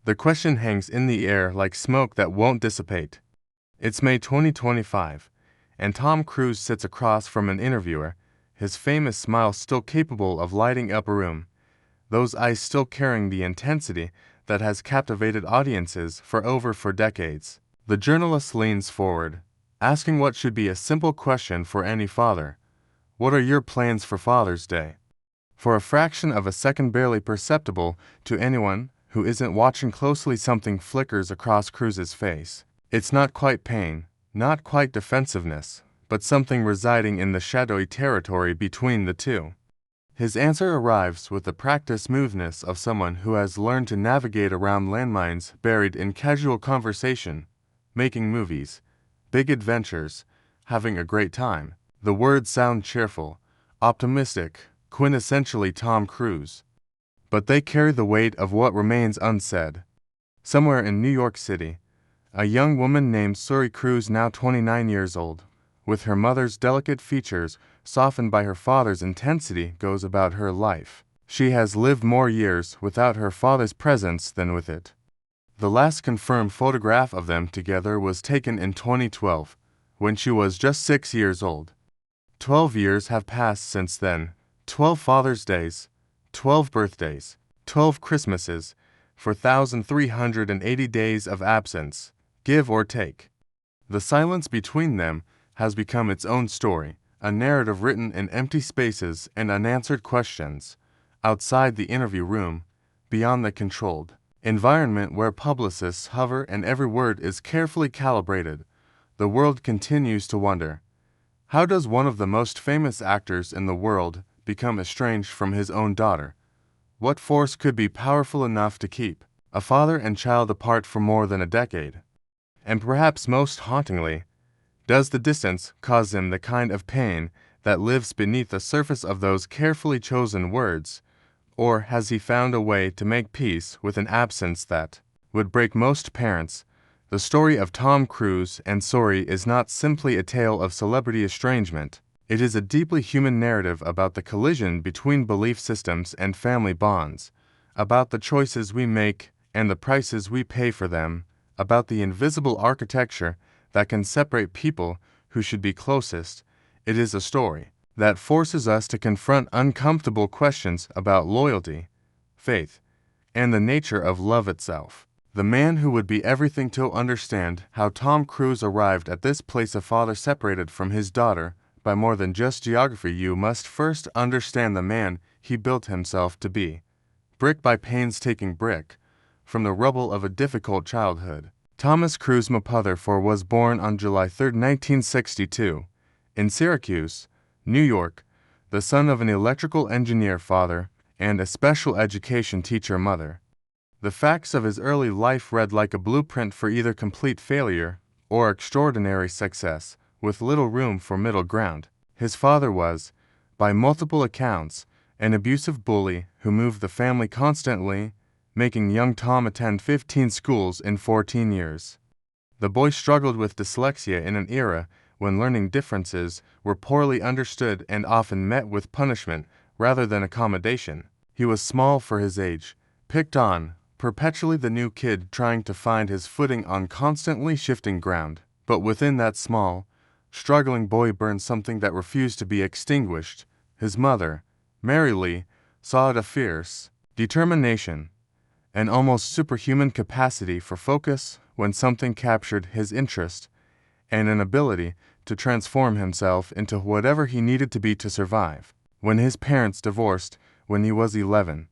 The question hangs in the air like smoke that won't dissipate. It's May 2025, and Tom Cruise sits across from an interviewer, his famous smile still capable of lighting up a room, those eyes still carrying the intensity that has captivated audiences for over 4 decades. The journalist leans forward, asking what should be a simple question for any father. What are your plans for Father's Day? For a fraction of a second, barely perceptible to anyone who isn't watching closely, something flickers across Cruise's face. It's not quite pain, not quite defensiveness, but something residing in the shadowy territory between the two. His answer arrives with the practiced smoothness of someone who has learned to navigate around landmines buried in casual conversation, making movies, big adventures, having a great time. The words sound cheerful, optimistic, quintessentially Tom Cruise. But they carry the weight of what remains unsaid. Somewhere in New York City, a young woman named Suri Cruise, now 29 years old, with her mother's delicate features softened by her father's intensity, goes about her life. She has lived more years without her father's presence than with it. The last confirmed photograph of them together was taken in 2012, when she was just 6 years old. 12 years have passed since then, 12 Father's Days, 12 birthdays, 12 Christmases, 4,380 days of absence, give or take. The silence between them has become its own story, a narrative written in empty spaces and unanswered questions, outside the interview room, beyond the controlled environment where publicists hover and every word is carefully calibrated. The world continues to wonder, how does one of the most famous actors in the world become estranged from his own daughter? What force could be powerful enough to keep a father and child apart for more than a decade? And perhaps most hauntingly, does the distance cause him the kind of pain that lives beneath the surface of those carefully chosen words, or has he found a way to make peace with an absence that would break most parents? The story of Tom Cruise and Suri is not simply a tale of celebrity estrangement. It is a deeply human narrative about the collision between belief systems and family bonds, about the choices we make and the prices we pay for them, about the invisible architecture that can separate people who should be closest. It is a story that forces us to confront uncomfortable questions about loyalty, faith, and the nature of love itself. The man who would be everything to understand how Tom Cruise arrived at this place, a father separated from his daughter by more than just geography. You must first understand the man he built himself to be, brick by painstaking brick, from the rubble of a difficult childhood. Thomas Cruise Mapother was born on July 3, 1962, in Syracuse, New York, the son of an electrical engineer father and a special education teacher mother. The facts of his early life read like a blueprint for either complete failure or extraordinary success, with little room for middle ground. His father was, by multiple accounts, an abusive bully who moved the family constantly, making young Tom attend 15 schools in 14 years. The boy struggled with dyslexia in an era when learning differences were poorly understood and often met with punishment rather than accommodation. He was small for his age, picked on, perpetually the new kid trying to find his footing on constantly shifting ground. But within that small, struggling boy burned something that refused to be extinguished. His mother, Mary Lee, saw it: a fierce determination, an almost superhuman capacity for focus when something captured his interest, and an ability to transform himself into whatever he needed to be to survive. When his parents divorced when he was 11,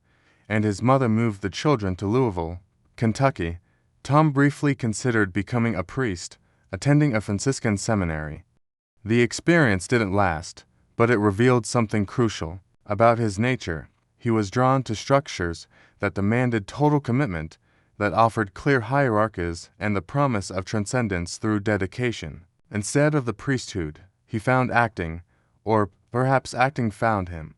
and his mother moved the children to Louisville, Kentucky, Tom briefly considered becoming a priest, attending a Franciscan seminary. The experience didn't last, but it revealed something crucial about his nature. He was drawn to structures that demanded total commitment, that offered clear hierarchies and the promise of transcendence through dedication. Instead of the priesthood, he found acting, or perhaps acting found him.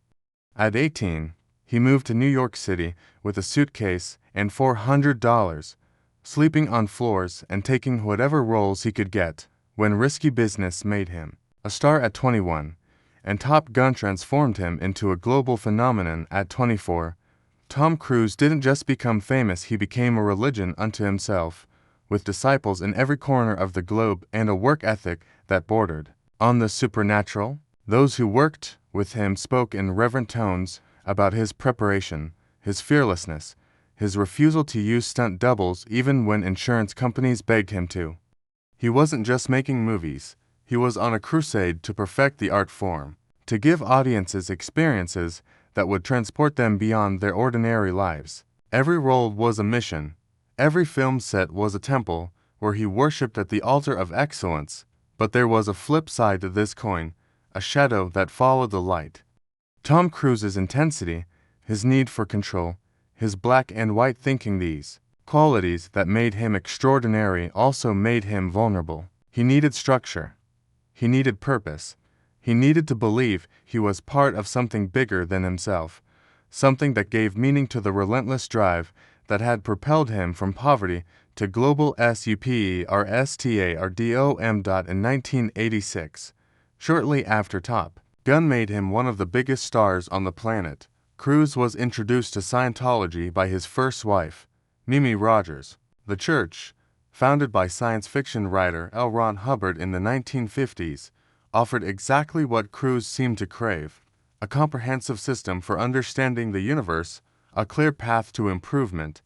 At 18, he moved to New York City with a suitcase and $400, sleeping on floors and taking whatever roles he could get. When risky business made him a star at 21, and Top Gun transformed him into a global phenomenon at 24, Tom Cruise didn't just become famous, he became a religion unto himself, with disciples in every corner of the globe and a work ethic that bordered on the supernatural. Those who worked with him spoke in reverent tones about his preparation, his fearlessness, his refusal to use stunt doubles even when insurance companies begged him to. He wasn't just making movies, he was on a crusade to perfect the art form, to give audiences experiences that would transport them beyond their ordinary lives. Every role was a mission, every film set was a temple where he worshipped at the altar of excellence. But there was a flip side to this coin, a shadow that followed the light. Tom Cruise's intensity, his need for control, his black and white thinking, these qualities that made him extraordinary also made him vulnerable. He needed structure. He needed purpose. He needed to believe he was part of something bigger than himself, something that gave meaning to the relentless drive that had propelled him from poverty to global superstar in 1986. Shortly after Top Gun made him one of the biggest stars on the planet, Cruise was introduced to Scientology by his first wife, Mimi Rogers. The church, founded by science fiction writer L. Ron Hubbard in the 1950s, offered exactly what Cruise seemed to crave: a comprehensive system for understanding the universe, a clear path to improvement,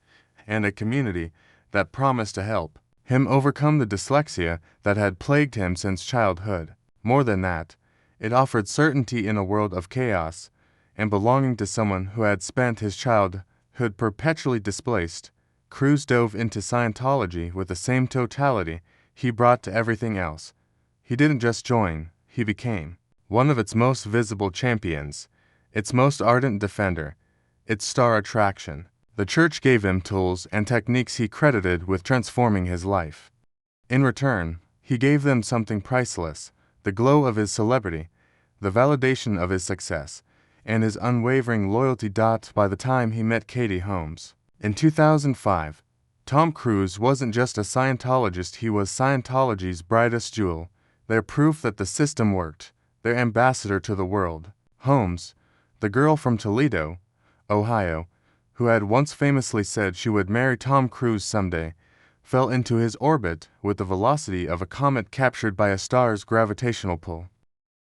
and a community that promised to help him overcome the dyslexia that had plagued him since childhood. More than that, it offered certainty in a world of chaos, and belonging to someone who had spent his childhood perpetually displaced. Cruise dove into Scientology with the same totality he brought to everything else. He didn't just join, he became one of its most visible champions, its most ardent defender, its star attraction. The church gave him tools and techniques he credited with transforming his life. In return, he gave them something priceless: the glow of his celebrity, the validation of his success, and his unwavering loyalty. By the time he met Katie Holmes in 2005, Tom Cruise wasn't just a Scientologist, he was Scientology's brightest jewel, their proof that the system worked, their ambassador to the world. Holmes, the girl from Toledo, Ohio, who had once famously said she would marry Tom Cruise someday, fell into his orbit with the velocity of a comet captured by a star's gravitational pull.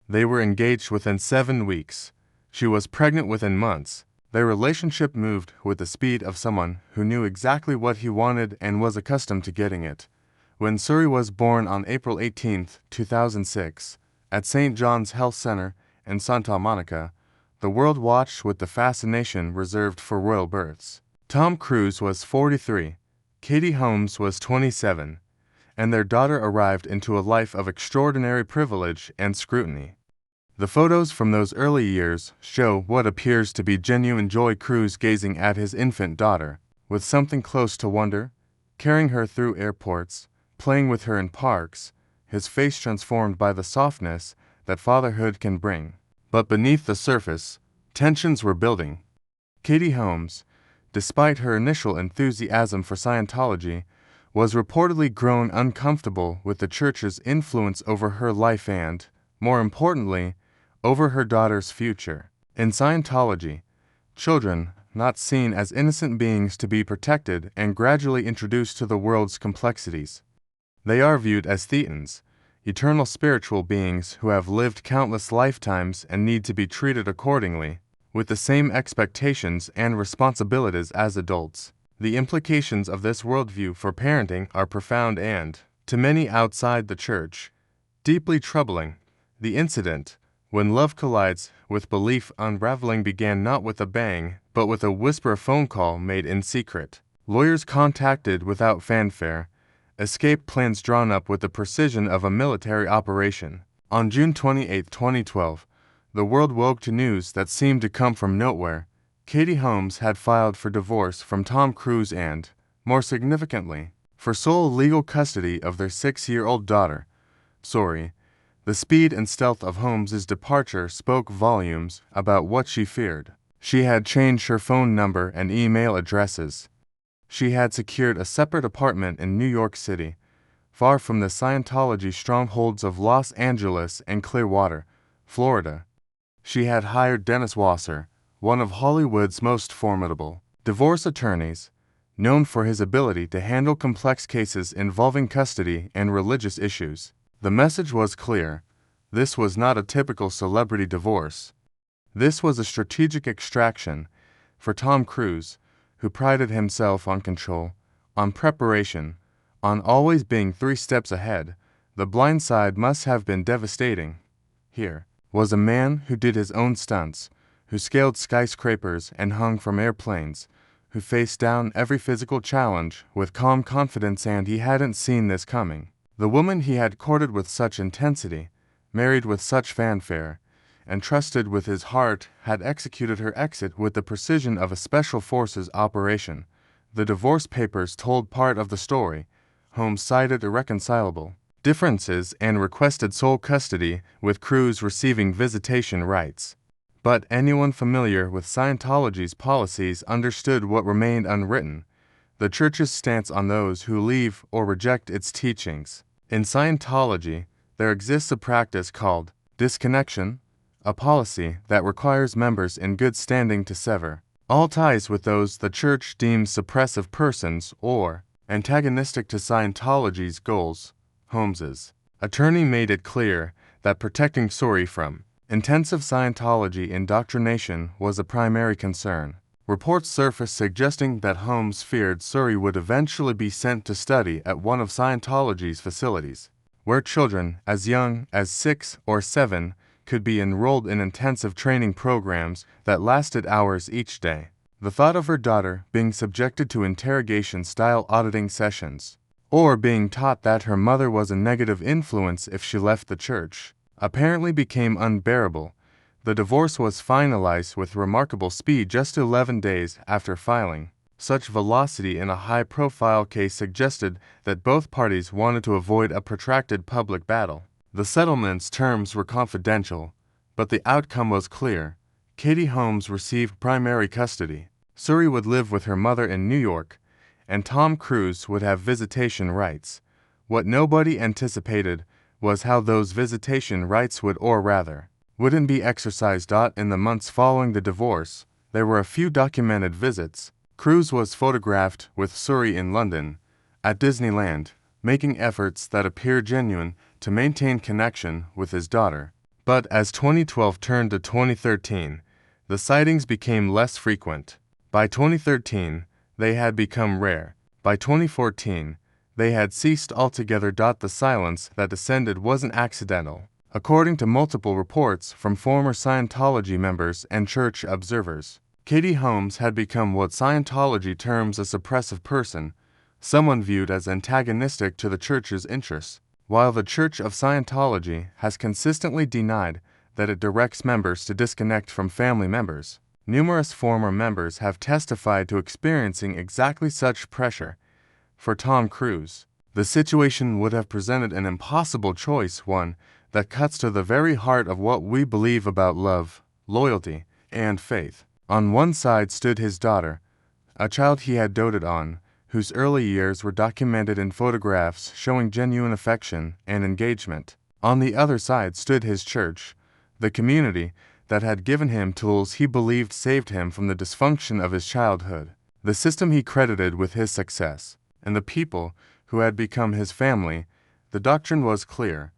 They were engaged within 7 weeks. She was pregnant within months. Their relationship moved with the speed of someone who knew exactly what he wanted and was accustomed to getting it. When Suri was born on April 18, 2006, at St. John's Health Center in Santa Monica, the world watched with the fascination reserved for royal births. Tom Cruise was 43, Katie Holmes was 27, and their daughter arrived into a life of extraordinary privilege and scrutiny. The photos from those early years show what appears to be genuine joy: Cruise gazing at his infant daughter with something close to wonder, carrying her through airports, playing with her in parks, his face transformed by the softness that fatherhood can bring. But beneath the surface, tensions were building. Katie Holmes, despite her initial enthusiasm for Scientology, was reportedly grown uncomfortable with the church's influence over her life and, more importantly, over her daughter's future. In Scientology, children, not seen as innocent beings to be protected and gradually introduced to the world's complexities. They are viewed as thetans, eternal spiritual beings who have lived countless lifetimes and need to be treated accordingly, with the same expectations and responsibilities as adults. The implications of this worldview for parenting are profound and, to many outside the church, deeply troubling. The incident, when love collides with belief unraveling, began not with a bang, but with a whisper phone call made in secret. Lawyers contacted without fanfare, escape plans drawn up with the precision of a military operation. On June 28, 2012, the world woke to news that seemed to come from nowhere. Katie Holmes had filed for divorce from Tom Cruise and, more significantly, for sole legal custody of their 6-year-old daughter, Suri. The speed and stealth of Holmes's departure spoke volumes about what she feared. She had changed her phone number and email addresses. She had secured a separate apartment in New York City, far from the Scientology strongholds of Los Angeles and Clearwater, Florida. She had hired Dennis Wasser, one of Hollywood's most formidable divorce attorneys, known for his ability to handle complex cases involving custody and religious issues. The message was clear. This was not a typical celebrity divorce. This was a strategic extraction for Tom Cruise, who prided himself on control, on preparation, on always being 3 steps ahead. The blind side must have been devastating. Here was a man who did his own stunts, who scaled skyscrapers and hung from airplanes, who faced down every physical challenge with calm confidence, and he hadn't seen this coming. The woman he had courted with such intensity, married with such fanfare, and trusted with his heart had executed her exit with the precision of a special forces operation. The divorce papers told part of the story. Holmes cited irreconcilable differences and requested sole custody, with Cruise receiving visitation rights. But anyone familiar with Scientology's policies understood what remained unwritten: the Church's stance on those who leave or reject its teachings. In Scientology, there exists a practice called disconnection, a policy that requires members in good standing to sever all ties with those the Church deems suppressive persons or antagonistic to Scientology's goals. Holmes's attorney made it clear that protecting Suri from intensive Scientology indoctrination was a primary concern. Reports surfaced suggesting that Holmes feared Suri would eventually be sent to study at one of Scientology's facilities, where children as young as 6 or 7 could be enrolled in intensive training programs that lasted hours each day. The thought of her daughter being subjected to interrogation-style auditing sessions, or being taught that her mother was a negative influence if she left the Church, apparently became unbearable. The divorce was finalized with remarkable speed just 11 days after filing. Such velocity in a high-profile case suggested that both parties wanted to avoid a protracted public battle. The settlement's terms were confidential, but the outcome was clear. Katie Holmes received primary custody. Suri would live with her mother in New York, and Tom Cruise would have visitation rights. What nobody anticipated was how those visitation rights would, or rather, wouldn't be exercised. In the months following the divorce, there were a few documented visits. Cruise was photographed with Suri in London, at Disneyland, making efforts that appear genuine to maintain connection with his daughter. But as 2012 turned to 2013, the sightings became less frequent. By 2013, they had become rare. By 2014, they had ceased altogether. The silence that descended wasn't accidental. According to multiple reports from former Scientology members and church observers, Katie Holmes had become what Scientology terms a suppressive person, someone viewed as antagonistic to the Church's interests. While the Church of Scientology has consistently denied that it directs members to disconnect from family members, numerous former members have testified to experiencing exactly such pressure. For Tom Cruise, the situation would have presented an impossible choice, one that cuts to the very heart of what we believe about love, loyalty, and faith. On one side stood his daughter, a child he had doted on, whose early years were documented in photographs showing genuine affection and engagement. On the other side stood his church, the community that had given him tools he believed saved him from the dysfunction of his childhood, the system he credited with his success, and the people who had become his family. The doctrine was clear: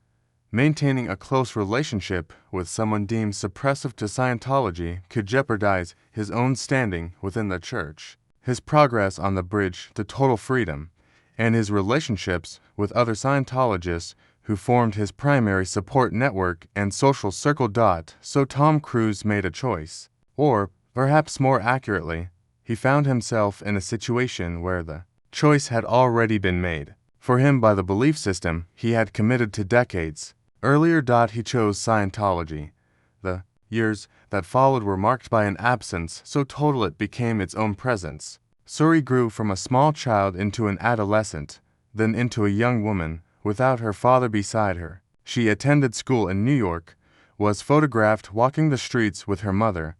maintaining a close relationship with someone deemed suppressive to Scientology could jeopardize his own standing within the Church, his progress on the bridge to total freedom, and his relationships with other Scientologists who formed his primary support network and social circle. So Tom Cruise made a choice. Or, perhaps more accurately, he found himself in a situation where the choice had already been made for him by the belief system he had committed to decades earlier. He chose Scientology. The years that followed were marked by an absence so total it became its own presence. Suri grew from a small child into an adolescent, then into a young woman, without her father beside her. She attended school in New York, was photographed walking the streets with her mother,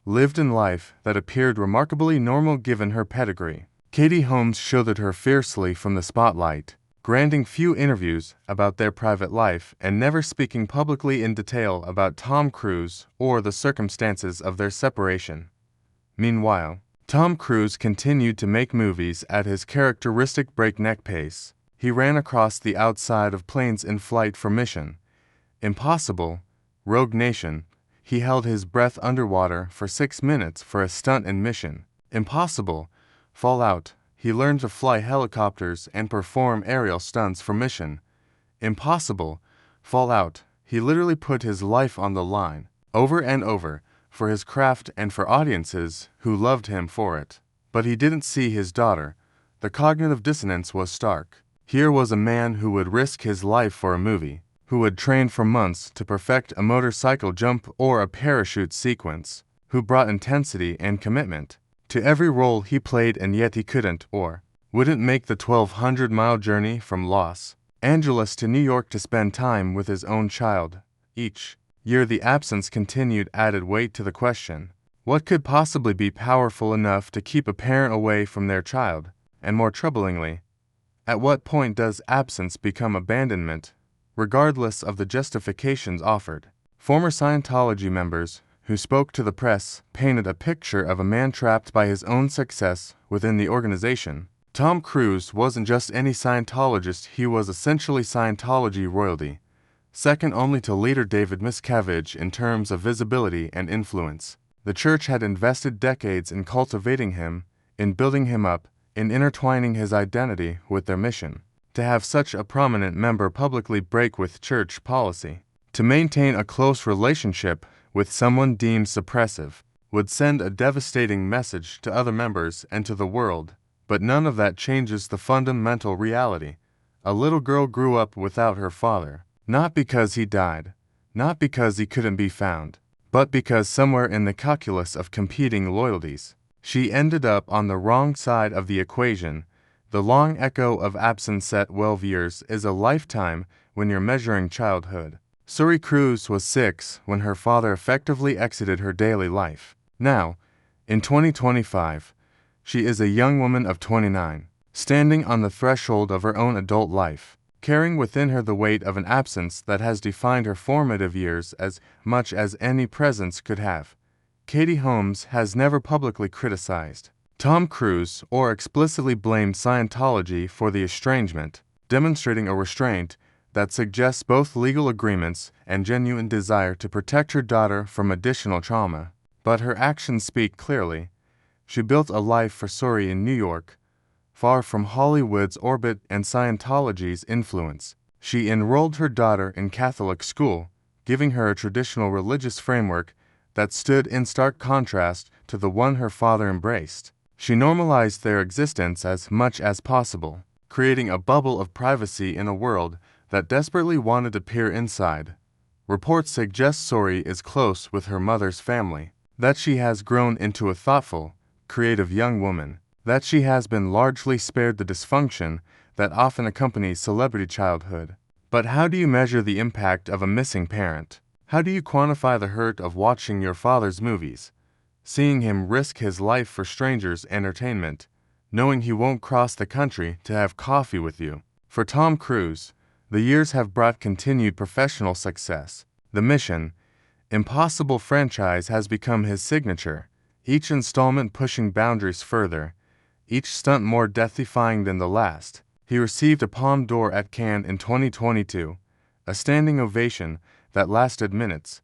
lived in life that appeared remarkably normal given her pedigree. Katie Holmes shielded her fiercely from the spotlight, granting few interviews about their private life and never speaking publicly in detail about Tom Cruise or the circumstances of their separation. Meanwhile, Tom Cruise continued to make movies at his characteristic breakneck pace. He ran across the outside of planes in flight for Mission Impossible, Rogue Nation. He held his breath underwater for 6 minutes for a stunt in Mission Impossible, Fallout. He learned to fly helicopters and perform aerial stunts for Mission Impossible, Fallout. He literally put his life on the line, over and over, for his craft and for audiences who loved him for it. But he didn't see his daughter. The cognitive dissonance was stark. Here was a man who would risk his life for a movie, who would train for months to perfect a motorcycle jump or a parachute sequence, who brought intensity and commitment to every role he played, and yet he couldn't or wouldn't make the 1,200-mile journey from Los Angeles to New York to spend time with his own child. Each year the absence continued added weight to the question, what could possibly be powerful enough to keep a parent away from their child? And more troublingly, at what point does absence become abandonment, regardless of the justifications offered? Former Scientology members who spoke to the press painted a picture of a man trapped by his own success within the organization. Tom Cruise wasn't just any Scientologist, he was essentially Scientology royalty, second only to leader David Miscavige in terms of visibility and influence. The church had invested decades in cultivating him, in building him up, in intertwining his identity with their mission. To have such a prominent member publicly break with church policy, to maintain a close relationship with someone deemed suppressive, would send a devastating message to other members and to the world. But none of that changes the fundamental reality. A little girl grew up without her father, not because he died, not because he couldn't be found, but because somewhere in the calculus of competing loyalties, she ended up on the wrong side of the equation. The long echo of absence at 12 years is a lifetime when you're measuring childhood. Suri Cruise was 6 when her father effectively exited her daily life. Now, in 2025, she is a young woman of 29, standing on the threshold of her own adult life, carrying within her the weight of an absence that has defined her formative years as much as any presence could have. Katie Holmes has never publicly criticized Tom Cruise or explicitly blamed Scientology for the estrangement, demonstrating a restraint that suggests both legal agreements and genuine desire to protect her daughter from additional trauma. But her actions speak clearly. She built a life for Suri in New York, far from Hollywood's orbit and Scientology's influence. She enrolled her daughter in Catholic school, giving her a traditional religious framework that stood in stark contrast to the one her father embraced. She normalized their existence as much as possible, creating a bubble of privacy in a world that desperately wanted to peer inside. Reports suggest Suri is close with her mother's family, that she has grown into a thoughtful, creative young woman, that she has been largely spared the dysfunction that often accompanies celebrity childhood. But how do you measure the impact of a missing parent? How do you quantify the hurt of watching your father's movies, seeing him risk his life for strangers' entertainment, knowing he won't cross the country to have coffee with you? For Tom Cruise, the years have brought continued professional success. The Mission Impossible franchise has become his signature, each installment pushing boundaries further, each stunt more death-defying than the last. He received a Palme d'Or at Cannes in 2022, a standing ovation that lasted minutes,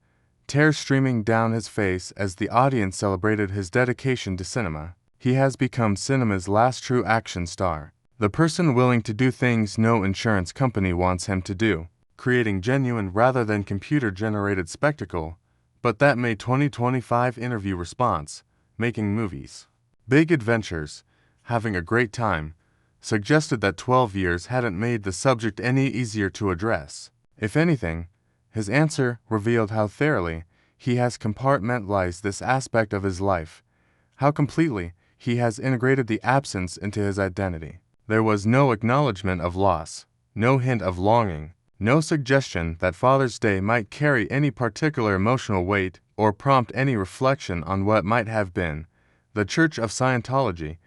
tears streaming down his face as the audience celebrated his dedication to cinema. He has become cinema's last true action star, the person willing to do things no insurance company wants him to do, creating genuine rather than computer-generated spectacle. But that May 2025 interview response, making movies, big adventures, having a great time, suggested that 12 years hadn't made the subject any easier to address. If anything, his answer revealed how thoroughly he has compartmentalized this aspect of his life, how completely he has integrated the absence into his identity. There was no acknowledgement of loss, no hint of longing, no suggestion that Father's Day might carry any particular emotional weight or prompt any reflection on what might have been. The Church of Scientology,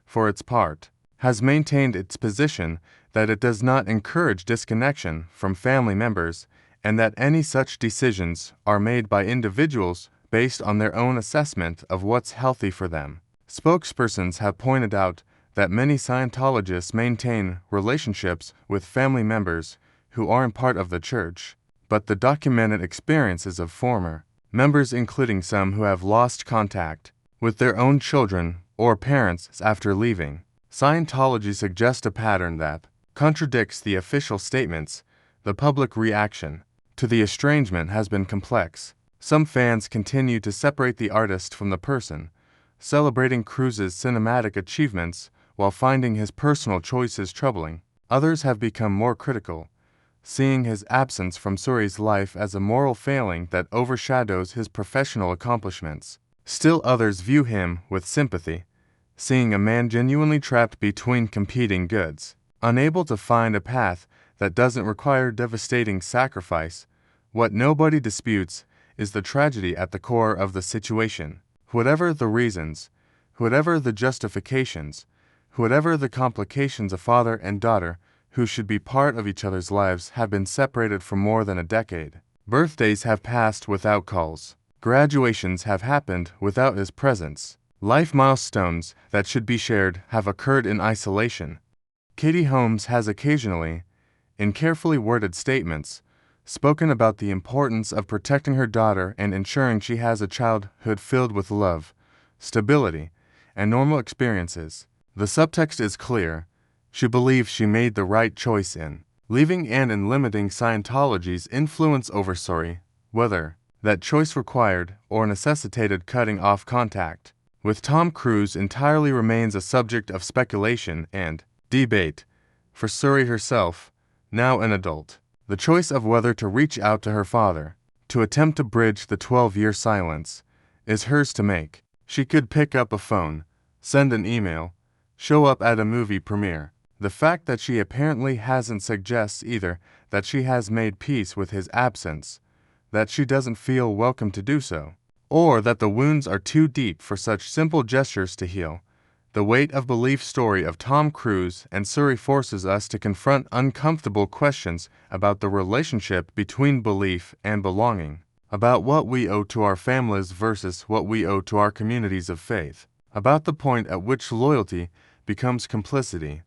for its part, has maintained its position that it does not encourage disconnection from family members and that any such decisions are made by individuals based on their own assessment of what's healthy for them. Spokespersons have pointed out that many Scientologists maintain relationships with family members who aren't part of the church, but the documented experiences of former members, including some who have lost contact with their own children or parents after leaving. Scientology suggests a pattern that contradicts the official statements. The public reaction to the estrangement has been complex. Some fans continue to separate the artist from the person, celebrating Cruz's cinematic achievements while finding his personal choices troubling. Others have become more critical, seeing his absence from Suri's life as a moral failing that overshadows his professional accomplishments. Still others view him with sympathy, seeing a man genuinely trapped between competing goods, unable to find a path that doesn't require devastating sacrifice. What nobody disputes is the tragedy at the core of the situation. Whatever the reasons, whatever the justifications, whatever the complications, a father and daughter who should be part of each other's lives have been separated for more than a decade. Birthdays have passed without calls. Graduations have happened without his presence. Life milestones that should be shared have occurred in isolation. Katie Holmes has occasionally, in carefully worded statements, spoken about the importance of protecting her daughter and ensuring she has a childhood filled with love, stability, and normal experiences. The subtext is clear. She believes she made the right choice in leaving and in limiting Scientology's influence over Suri, whether that choice required or necessitated cutting off contact with Tom Cruise entirely remains a subject of speculation and debate. For Suri herself, now an adult, the choice of whether to reach out to her father, to attempt to bridge the 12-year silence, is hers to make. She could pick up a phone, send an email, show up at a movie premiere. The fact that she apparently hasn't suggests either that she has made peace with his absence, that she doesn't feel welcome to do so, or that the wounds are too deep for such simple gestures to heal. The weight of belief story of Tom Cruise and Suri forces us to confront uncomfortable questions about the relationship between belief and belonging, about what we owe to our families versus what we owe to our communities of faith, about the point at which loyalty becomes complicity.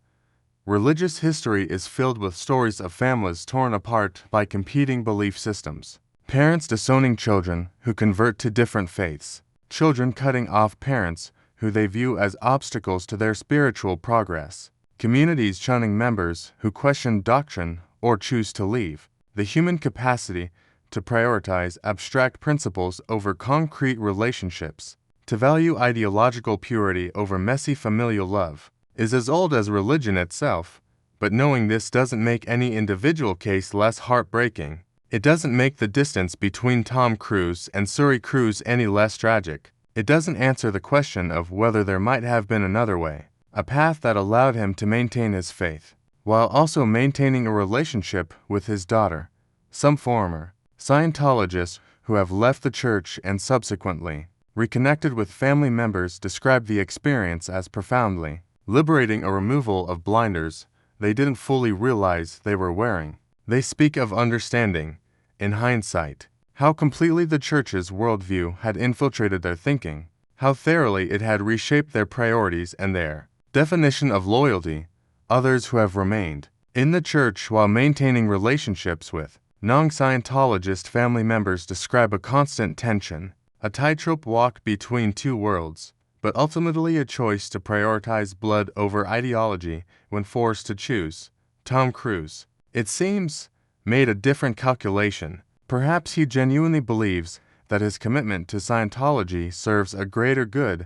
Religious history is filled with stories of families torn apart by competing belief systems, parents disowning children who convert to different faiths, children cutting off parents who they view as obstacles to their spiritual progress, communities shunning members who question doctrine or choose to leave. The human capacity to prioritize abstract principles over concrete relationships, to value ideological purity over messy familial love, is as old as religion itself. But knowing this doesn't make any individual case less heartbreaking. It doesn't make the distance between Tom Cruise and Suri Cruise any less tragic. It doesn't answer the question of whether there might have been another way, a path that allowed him to maintain his faith, while also maintaining a relationship with his daughter. Some former Scientologists who have left the church and subsequently reconnected with family members describe the experience as profoundly liberating, a removal of blinders they didn't fully realize they were wearing. They speak of understanding, in hindsight, how completely the church's worldview had infiltrated their thinking, how thoroughly it had reshaped their priorities and their definition of loyalty. Others who have remained in the church while maintaining relationships with non-Scientologist family members describe a constant tension, a tightrope walk between two worlds, but ultimately a choice to prioritize blood over ideology when forced to choose. Tom Cruise, it seems, made a different calculation. Perhaps he genuinely believes that his commitment to Scientology serves a greater good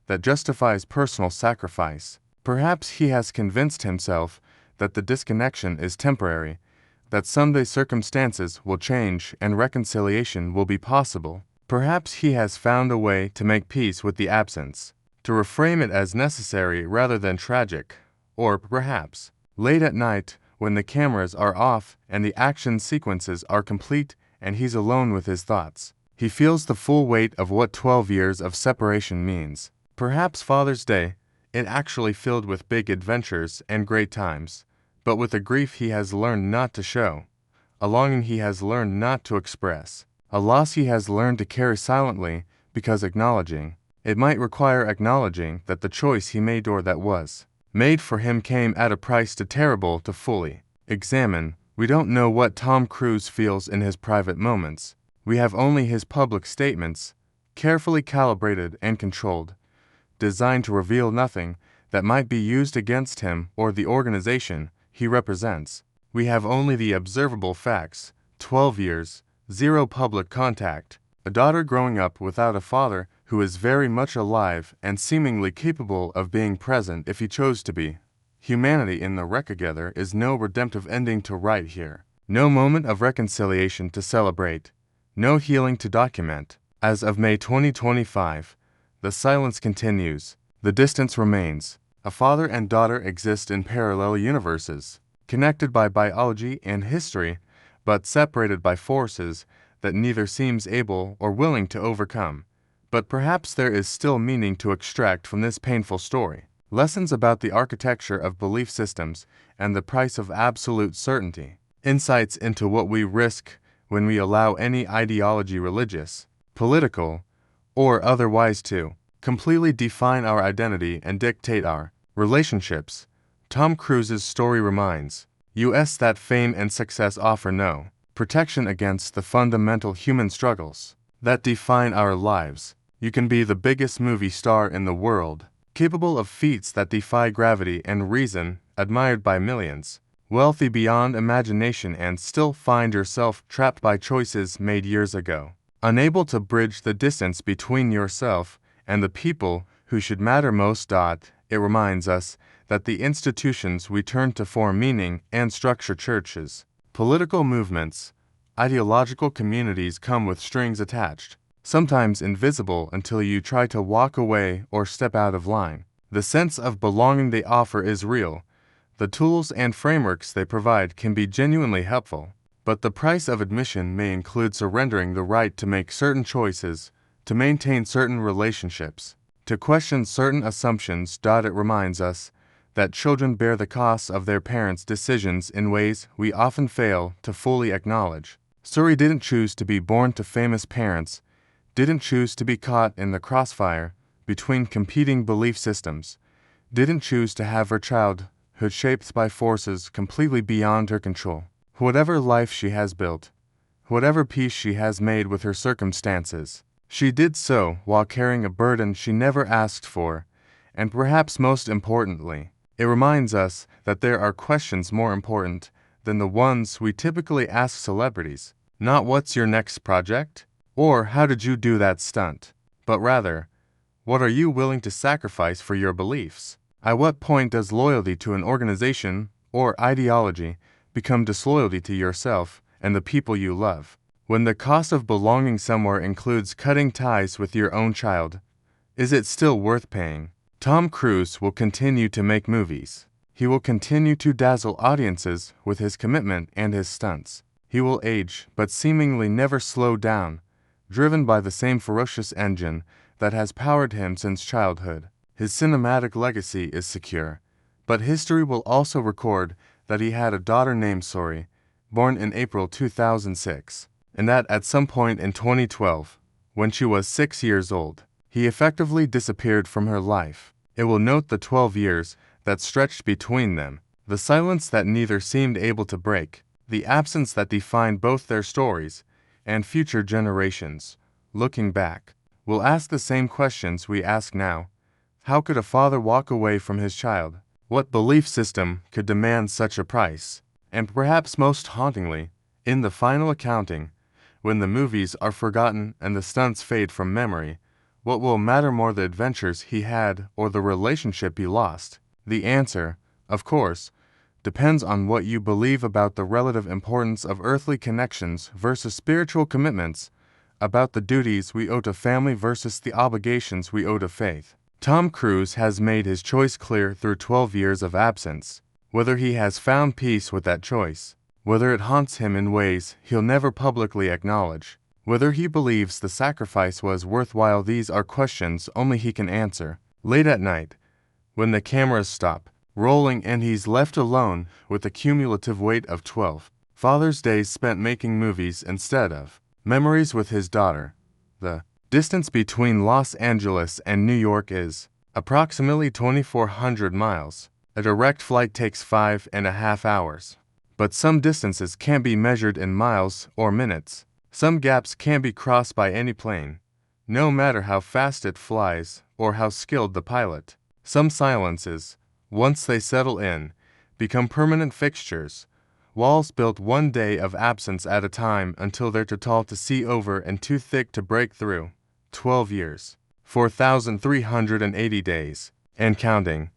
that justifies personal sacrifice. Perhaps he has convinced himself that the disconnection is temporary, that someday circumstances will change and reconciliation will be possible. Perhaps he has found a way to make peace with the absence, to reframe it as necessary rather than tragic. Or perhaps, late at night, when the cameras are off and the action sequences are complete and he's alone with his thoughts, he feels the full weight of what 12 years of separation means. Perhaps Father's Day, it actually filled with big adventures and great times, but with a grief he has learned not to show, a longing he has learned not to express, a loss he has learned to carry silently because acknowledging It might require acknowledging that the choice he made or that was made for him came at a price too terrible to fully examine. We don't know what Tom Cruise feels in his private moments. We have only his public statements, carefully calibrated and controlled, designed to reveal nothing that might be used against him or the organization he represents. We have only the observable facts: 12 years, zero public contact, a daughter growing up without a father who is very much alive and seemingly capable of being present if he chose to be. Humanity in the wreck-together is no redemptive ending to write here, no moment of reconciliation to celebrate, no healing to document. As of May 2025, the silence continues, the distance remains. A father and daughter exist in parallel universes, connected by biology and history, but separated by forces that neither seems able or willing to overcome. But perhaps there is still meaning to extract from this painful story. Lessons about the architecture of belief systems and the price of absolute certainty. Insights into what we risk when we allow any ideology, religious, political, or otherwise, to completely define our identity and dictate our relationships. Tom Cruise's story reminds us that fame and success offer no protection against the fundamental human struggles that define our lives. You can be the biggest movie star in the world, capable of feats that defy gravity and reason, admired by millions, wealthy beyond imagination, and still find yourself trapped by choices made years ago, unable to bridge the distance between yourself and the people who should matter most. It reminds us that the institutions we turn to for meaning and structure, churches, political movements, ideological communities, come with strings attached, sometimes invisible until you try to walk away or step out of line. The sense of belonging they offer is real. The tools and frameworks they provide can be genuinely helpful, but the price of admission may include surrendering the right to make certain choices, to maintain certain relationships, to question certain assumptions. It reminds us that children bear the costs of their parents' decisions in ways we often fail to fully acknowledge. Suri didn't choose to be born to famous parents, didn't choose to be caught in the crossfire between competing belief systems, didn't choose to have her childhood shaped by forces completely beyond her control. Whatever life she has built, whatever peace she has made with her circumstances, she did so while carrying a burden she never asked for, and perhaps most importantly, it reminds us that there are questions more important than the ones we typically ask celebrities. Not what's your next project, or how did you do that stunt, but rather, what are you willing to sacrifice for your beliefs? At what point does loyalty to an organization or ideology become disloyalty to yourself and the people you love? When the cost of belonging somewhere includes cutting ties with your own child, is it still worth paying? Tom Cruise will continue to make movies. He will continue to dazzle audiences with his commitment and his stunts. He will age, but seemingly never slow down, driven by the same ferocious engine that has powered him since childhood. His cinematic legacy is secure, but history will also record that he had a daughter named Suri, born in April 2006, and that at some point in 2012, when she was 6 years old, he effectively disappeared from her life. It will note the 12 years that stretched between them, the silence that neither seemed able to break, the absence that defined both their stories, and future generations, looking back, will ask the same questions we ask now. How could a father walk away from his child? What belief system could demand such a price? And perhaps most hauntingly, in the final accounting, when the movies are forgotten and the stunts fade from memory, what will matter more, the adventures he had or the relationship he lost? The answer, of course, depends on what you believe about the relative importance of earthly connections versus spiritual commitments, about the duties we owe to family versus the obligations we owe to faith. Tom Cruise has made his choice clear through 12 years of absence. Whether he has found peace with that choice, whether it haunts him in ways he'll never publicly acknowledge, whether he believes the sacrifice was worthwhile, these are questions only he can answer. Late at night, when the cameras stop rolling and he's left alone with the cumulative weight of 12 Father's Days spent making movies instead of memories with his daughter, the Distance between Los Angeles and New York is approximately 2,400 miles. A direct flight takes 5.5 hours. But some distances can't be measured in miles or minutes. Some gaps can't be crossed by any plane, no matter how fast it flies or how skilled the pilot. Some silences, once they settle in, become permanent fixtures, walls built one day of absence at a time until they're too tall to see over and too thick to break through. 12 years, 4,380 days, and counting.